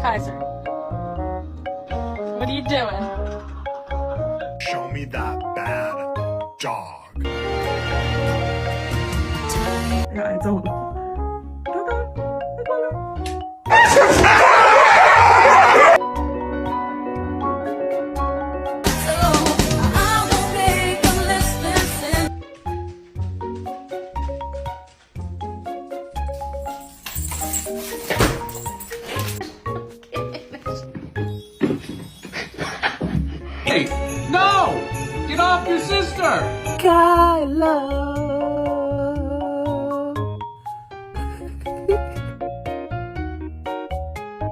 Kaiser. What are you doing? Show me that bad dog. Yeah, I don't. Hey, no! Get off your sister! I love